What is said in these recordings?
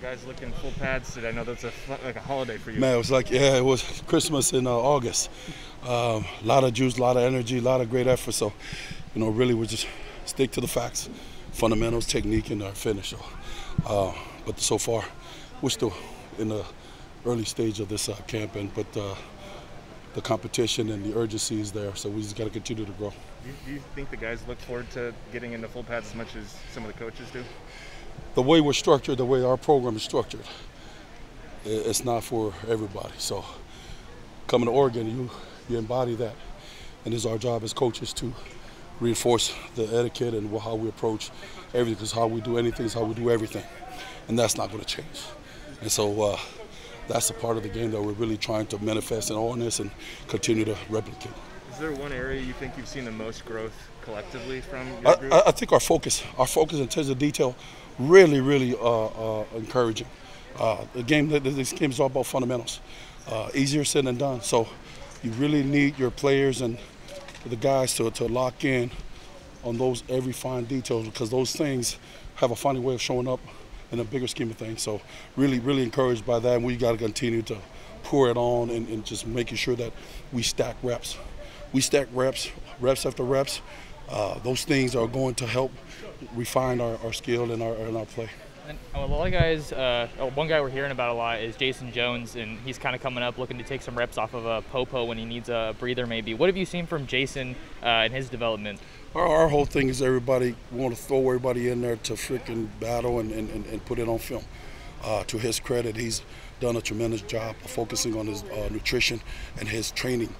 guys looking full pads today? I know that's like a holiday for you. Man, it was like, yeah, it was Christmas in August. A lot of juice, a lot of energy, a lot of great effort. So, really we just stick to the facts, fundamentals, technique, and our finish. So, but so far, we're still in the early stage of this camp, but the competition and the urgency is there. So we just got to continue to grow. Do you think the guys look forward to getting into full pads as much as some of the coaches do? The way we're structured, the way our program is structured, it's not for everybody. So coming to Oregon, you embody that. And it's our job as coaches to reinforce the etiquette and how we approach everything. Because how we do anything is how we do everything. And that's not going to change. And so that's a part of the game that we're really trying to manifest in all this and continue to replicate. Is there one area you think you've seen the most growth collectively from your group? I think our focus in terms of detail, really encouraging. This game is all about fundamentals. Easier said than done. So you really need your players and the guys to lock in on those every fine details, because those things have a funny way of showing up in a bigger scheme of things. So really encouraged by that, and we got to continue to pour it on and just making sure that we stack reps. We stack reps after reps. Those things are going to help refine our skill and our play. And a lot of guys, one guy we're hearing about a lot is Jason Jones, and he's kind of coming up looking to take some reps off of a Popo when he needs a breather maybe. What have you seen from Jason in his development? Our whole thing is we want to throw everybody in there to freaking battle and put it on film. To his credit, he's done a tremendous job of focusing on his nutrition and his training.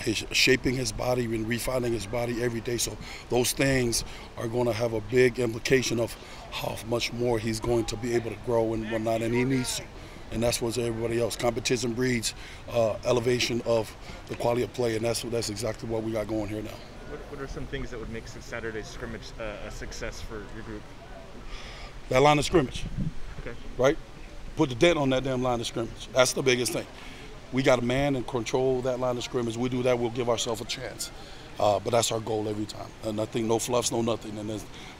His shaping his body and refining his body every day. So those things are going to have a big implication of how much more he's going to be able to grow and whatnot, and he needs to. And that's what everybody else. Competition breeds elevation of the quality of play, and that's exactly what we got going here now. What are some things that would make Saturday's scrimmage a success for your group? That line of scrimmage, okay. Right? Put the dent on that damn line of scrimmage. That's the biggest thing. We got to man and control that line of scrimmage. We do that, we'll give ourselves a chance. But that's our goal every time. And I think no fluffs, no nothing, and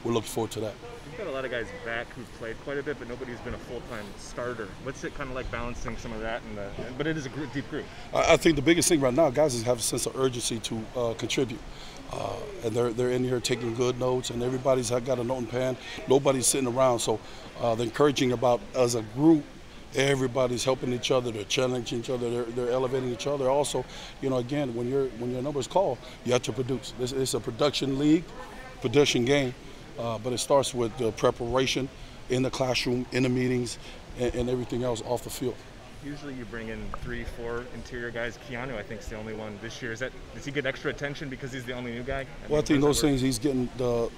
we're looking forward to that. You've got a lot of guys back who've played quite a bit, but nobody's been a full-time starter. What's it kind of like balancing some of that? But it is a deep group. I think the biggest thing right now, guys, is have a sense of urgency to contribute. And they're in here taking good notes, and everybody's got a note and pen. Nobody's sitting around. So the encouraging about as a group, everybody's helping each other, they're challenging each other, they're elevating each other. Also, again, when your number is called, you have to produce. It's a production league, production game, but it starts with the preparation in the classroom, in the meetings, and everything else off the field. Usually you bring in 3-4 interior guys. Keanu, I think, is the only one this year. Does he get extra attention because he's the only new guy? I think those things, he's getting the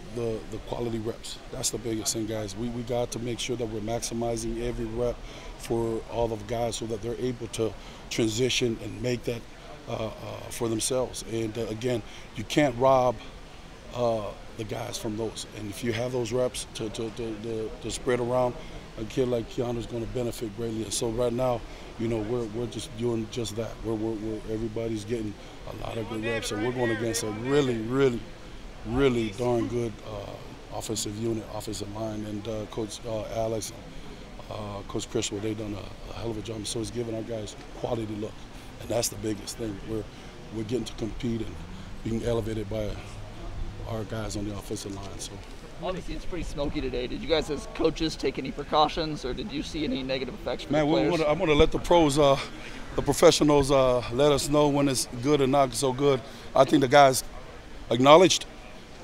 quality reps. That's the biggest thing, guys. We got to make sure that we're maximizing every rep for all of the guys so that they're able to transition and make that for themselves. And again, you can't rob the guys from those. And if you have those reps to spread around, a kid like Keanu is going to benefit greatly. And so right now, we're just doing just that. Everybody's getting a lot of good reps, and we're going against a really darn good offensive unit, offensive line, and Coach Alex and Coach Chris, they've done a hell of a job. So it's giving our guys quality look, and that's the biggest thing. We're getting to compete and being elevated by our guys on the offensive line. So. Obviously, it's pretty smoky today. Did you guys as coaches take any precautions, or did you see any negative effects from the players? I'm going to let the pros, the professionals let us know when it's good or not so good. I think the guys acknowledged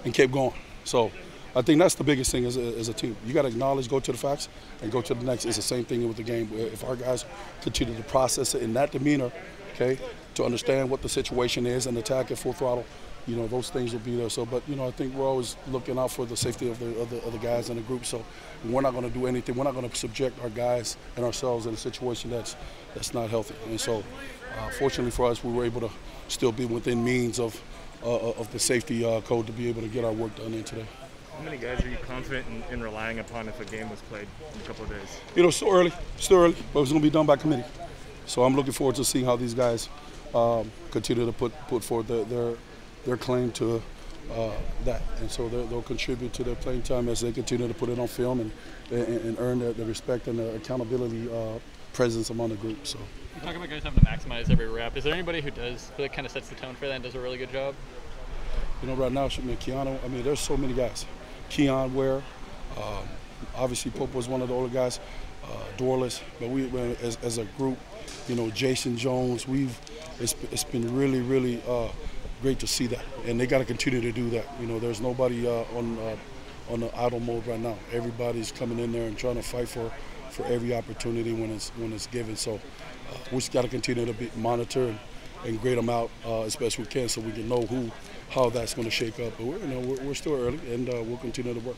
and kept going. So I think that's the biggest thing as a team. You got to acknowledge, go to the facts, and go to the next. It's the same thing with the game. If our guys continue to process it in that demeanor, okay, to understand what the situation is and attack at full throttle, those things will be there. So, but I think we're always looking out for the safety of the guys in the group. So, we're not going to do anything. We're not going to subject our guys and ourselves in a situation that's not healthy. And so, fortunately for us, we were able to still be within means of the safety code to be able to get our work done in today. How many guys are you confident in relying upon if a game was played in a couple of days? Still early, but it's going to be done by committee. So I'm looking forward to seeing how these guys continue to put forth their claim to that. And so they'll contribute to their playing time as they continue to put it on film and earn the respect and the accountability presence among the group. So. You talk about guys having to maximize every rep. Is there anybody who kind of sets the tone for that and does a really good job? You know, right now, Keanu, there's so many guys. Keon Ware, obviously Popo is one of the older guys, Dorless, but we as a group, you know, Jason Jones, it's been really, really great to see that, and they got to continue to do that. You know, there's nobody on the idle mode right now. Everybody's coming in there and trying to fight for every opportunity when it's given. So we just got to continue to monitor and grade them out as best we can, so we can know how that's going to shake up. But we're still early, and we'll continue to work.